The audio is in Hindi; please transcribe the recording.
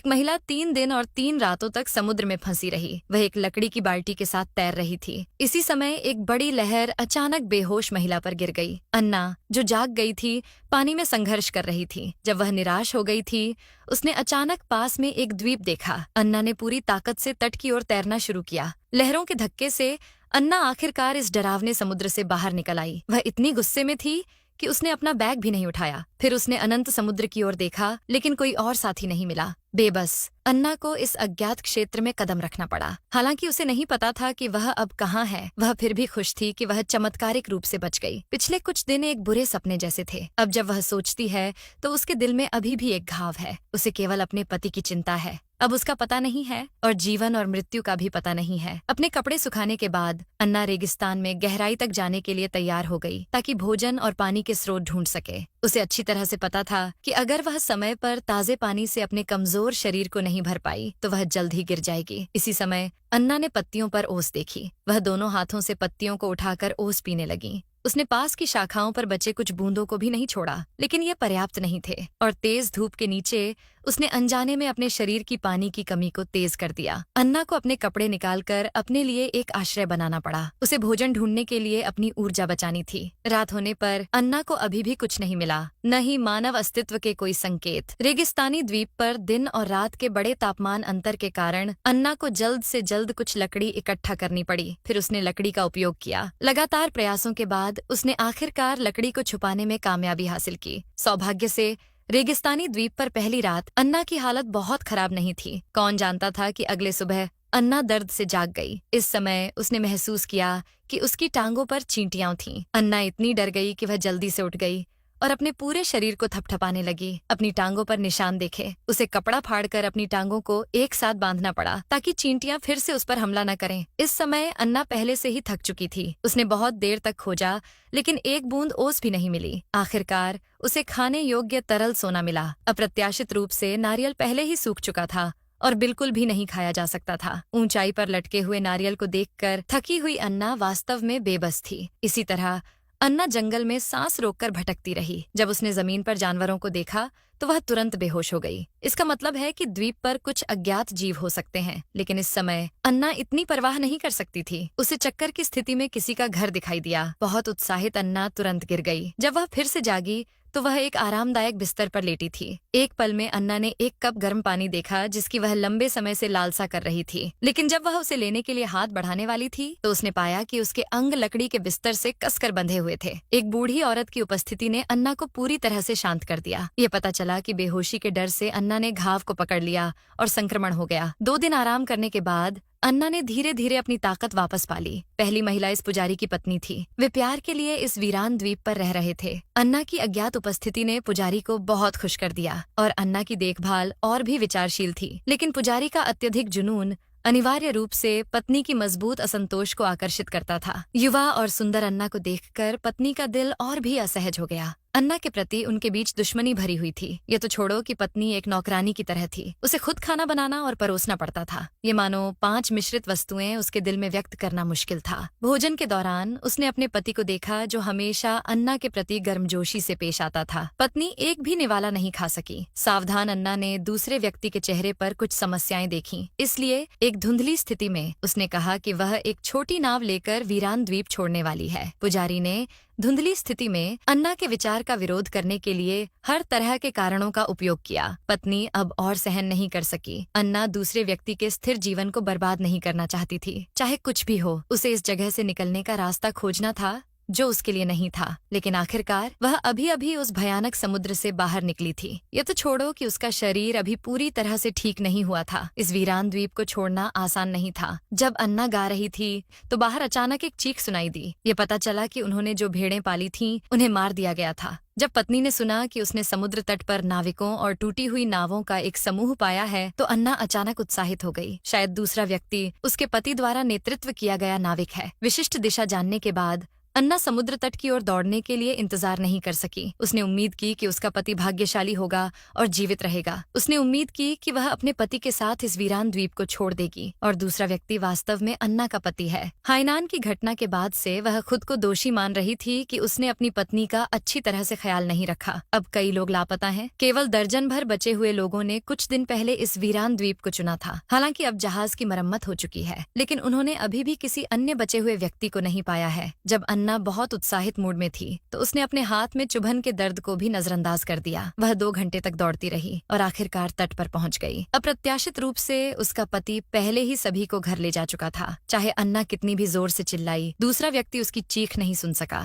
एक महिला 3 दिन और 3 रातों तक समुद्र में फंसी रही। वह एक लकड़ी की बाल्टी के साथ तैर रही थी। इसी समय एक बड़ी लहर अचानक बेहोश महिला पर गिर गई। अन्ना, जो जाग गई थी, पानी में संघर्ष कर रही थी। जब वह निराश हो गई थी, उसने अचानक पास में एक द्वीप देखा। अन्ना ने पूरी ताकत से तट की ओर तैरना शुरू किया। लहरों के धक्के से अन्ना आखिरकार इस डरावने समुद्र से बाहर निकल आई। वह इतनी गुस्से में थी कि उसने अपना बैग भी नहीं उठाया। फिर उसने अनंत समुद्र की ओर देखा, लेकिन कोई और साथी नहीं मिला। बेबस अन्ना को इस अज्ञात क्षेत्र में कदम रखना पड़ा। हालांकि उसे नहीं पता था कि वह अब कहाँ है। वह फिर भी खुश थी कि वह चमत्कारिक रूप से बच गई। पिछले कुछ दिन एक बुरे सपने जैसे थे। अब जब वह सोचती है तो उसके दिल में अभी भी एक घाव है। उसे केवल अपने पति की चिंता है। अब उसका पता नहीं है और जीवन और मृत्यु का भी पता नहीं है। अपने कपड़े सुखाने के बाद अन्ना रेगिस्तान में गहराई तक जाने के लिए तैयार हो गई, ताकि भोजन और पानी के स्रोत ढूंढ सके। उसे अच्छी तरह से पता था कि अगर वह समय पर ताजे पानी से अपने कमजोर शरीर को नहीं भर पाई तो वह जल्द ही गिर जाएगी। इसी समय अन्ना ने पत्तियों पर ओस देखी। वह दोनों हाथों से पत्तियों को उठाकर ओस पीने लगी। उसने पास की शाखाओं पर बचे कुछ बूंदों को भी नहीं छोड़ा, लेकिन ये पर्याप्त नहीं थे और तेज धूप के नीचे उसने अनजाने में अपने शरीर की पानी की कमी को तेज कर दिया। अन्ना को अपने कपड़े निकालकर अपने लिए एक आश्रय बनाना पड़ा। उसे भोजन ढूंढने के लिए अपनी ऊर्जा बचानी थी। रात होने पर अन्ना को अभी भी कुछ नहीं मिला, न ही मानव अस्तित्व के कोई संकेत। रेगिस्तानी द्वीप पर दिन और रात के बड़े तापमान अंतर के कारण अन्ना को जल्द से जल्द कुछ लकड़ी इकट्ठा करनी पड़ी। फिर उसने लकड़ी का उपयोग किया। लगातार प्रयासों के बाद उसने आखिरकार लकड़ी को छुपाने में कामयाबी हासिल की। सौभाग्य से रेगिस्तानी द्वीप पर पहली रात अन्ना की हालत बहुत खराब नहीं थी। कौन जानता था कि अगले सुबह अन्ना दर्द से जाग गई। इस समय उसने महसूस किया कि उसकी टांगों पर चींटियां थीं। अन्ना इतनी डर गई कि वह जल्दी से उठ गई और अपने पूरे शरीर को थपथपाने लगी। अपनी टांगों पर निशान देखे। उसे कपड़ा फाड़कर अपनी टांगों को एक साथ बांधना पड़ा, ताकि चींटियां फिर से उस पर हमला न करें। इस समय अन्ना पहले से ही थक चुकी थी। उसने बहुत देर तक खोजा, लेकिन एक बूंद ओस भी नहीं मिली। आखिरकार उसे खाने योग्य तरल सोना मिला। अप्रत्याशित रूप से नारियल पहले ही सूख चुका था और बिल्कुल भी नहीं खाया जा सकता था। ऊंचाई पर लटके हुए नारियल को देखकर थकी हुई अन्ना वास्तव में बेबस थी। इसी तरह अन्ना जंगल में सांस रोककर भटकती रही। जब उसने जमीन पर जानवरों को देखा तो वह तुरंत बेहोश हो गई। इसका मतलब है कि द्वीप पर कुछ अज्ञात जीव हो सकते हैं, लेकिन इस समय अन्ना इतनी परवाह नहीं कर सकती थी। उसे चक्कर की स्थिति में किसी का घर दिखाई दिया। बहुत उत्साहित अन्ना तुरंत गिर गई। जब वह फिर से जागी तो वह एक आरामदायक बिस्तर पर लेटी थी। एक पल में अन्ना ने एक कप गर्म पानी देखा, जिसकी वह लंबे समय से लालसा कर रही थी। लेकिन जब वह उसे लेने के लिए हाथ बढ़ाने वाली थी तो उसने पाया कि उसके अंग लकड़ी के बिस्तर से कसकर बंधे हुए थे। एक बूढ़ी औरत की उपस्थिति ने अन्ना को पूरी तरह से शांत कर दिया। ये पता चला कि बेहोशी के डर से अन्ना ने घाव को पकड़ लिया और संक्रमण हो गया। 2 दिन आराम करने के बाद अन्ना ने धीरे धीरे अपनी ताकत वापस पा ली। पहली महिला इस पुजारी की पत्नी थी। वे प्यार के लिए इस वीरान द्वीप पर रह रहे थे। अन्ना की अज्ञात उपस्थिति ने पुजारी को बहुत खुश कर दिया और अन्ना की देखभाल और भी विचारशील थी। लेकिन पुजारी का अत्यधिक जुनून अनिवार्य रूप से पत्नी की मजबूत असंतोष को आकर्षित करता था। युवा और सुंदर अन्ना को देखकर पत्नी का दिल और भी असहज हो गया। अन्ना के प्रति उनके बीच दुश्मनी भरी हुई थी। ये तो छोड़ो कि पत्नी एक नौकरानी की तरह थी। उसे खुद खाना बनाना और परोसना पड़ता था। ये मानो 5 मिश्रित वस्तुएं उसके दिल में व्यक्त करना मुश्किल था। भोजन के दौरान उसने अपने पति को देखा, जो हमेशा अन्ना के प्रति गर्मजोशी से पेश आता था। पत्नी एक भी निवाला नहीं खा सकी। सावधान अन्ना ने दूसरे व्यक्ति के चेहरे पर कुछ समस्याएं देखी। इसलिए एक धुंधली स्थिति में उसने कहा कि वह एक छोटी नाव लेकर वीरान द्वीप छोड़ने वाली है। पुजारी ने धुंधली स्थिति में अन्ना के विचार का विरोध करने के लिए हर तरह के कारणों का उपयोग किया। पत्नी अब और सहन नहीं कर सकी। अन्ना दूसरे व्यक्ति के स्थिर जीवन को बर्बाद नहीं करना चाहती थी। चाहे कुछ भी हो, उसे इस जगह से निकलने का रास्ता खोजना था जो उसके लिए नहीं था। लेकिन आखिरकार वह अभी अभी उस भयानक समुद्र से बाहर निकली थी। ये तो छोड़ो कि उसका शरीर अभी पूरी तरह से ठीक नहीं हुआ था। इस वीरान द्वीप को छोड़ना आसान नहीं था। जब अन्ना गा रही थी तो बाहर अचानक एक चीख सुनाई दी। ये पता चला कि उन्होंने जो भेड़ें पाली थीं, उन्हें मार दिया गया था। जब पत्नी ने सुना कि उसने समुद्र तट पर नाविकों और टूटी हुई नावों का एक समूह पाया है तो अन्ना अचानक उत्साहित हो गई। शायद दूसरा व्यक्ति उसके पति द्वारा नेतृत्व किया गया नाविक है। विशिष्ट दिशा जानने के बाद अन्ना समुद्र तट की ओर दौड़ने के लिए इंतजार नहीं कर सकी। उसने उम्मीद की कि उसका पति भाग्यशाली होगा और जीवित रहेगा। उसने उम्मीद की कि वह अपने पति के साथ इस वीरान द्वीप को छोड़ देगी और दूसरा व्यक्ति वास्तव में अन्ना का पति है। हाइनान की घटना के बाद से वह खुद को दोषी मान रही थी कि उसने अपनी पत्नी का अच्छी तरह से ख्याल नहीं रखा। अब कई लोग लापता हैं। केवल दर्जन भर बचे हुए लोगों ने कुछ दिन पहले इस वीरान द्वीप को चुना था। हालांकि अब जहाज की मरम्मत हो चुकी है, लेकिन उन्होंने अभी भी किसी अन्य बचे हुए व्यक्ति को नहीं पाया है। जब अन्ना बहुत उत्साहित मूड में थी तो उसने अपने हाथ में चुभन के दर्द को भी नजरअंदाज कर दिया। वह 2 घंटे तक दौड़ती रही और आखिरकार तट पर पहुंच गई। अप्रत्याशित रूप से उसका पति पहले ही सभी को घर ले जा चुका था। चाहे अन्ना कितनी भी जोर से चिल्लाई, दूसरा व्यक्ति उसकी चीख नहीं सुन सका।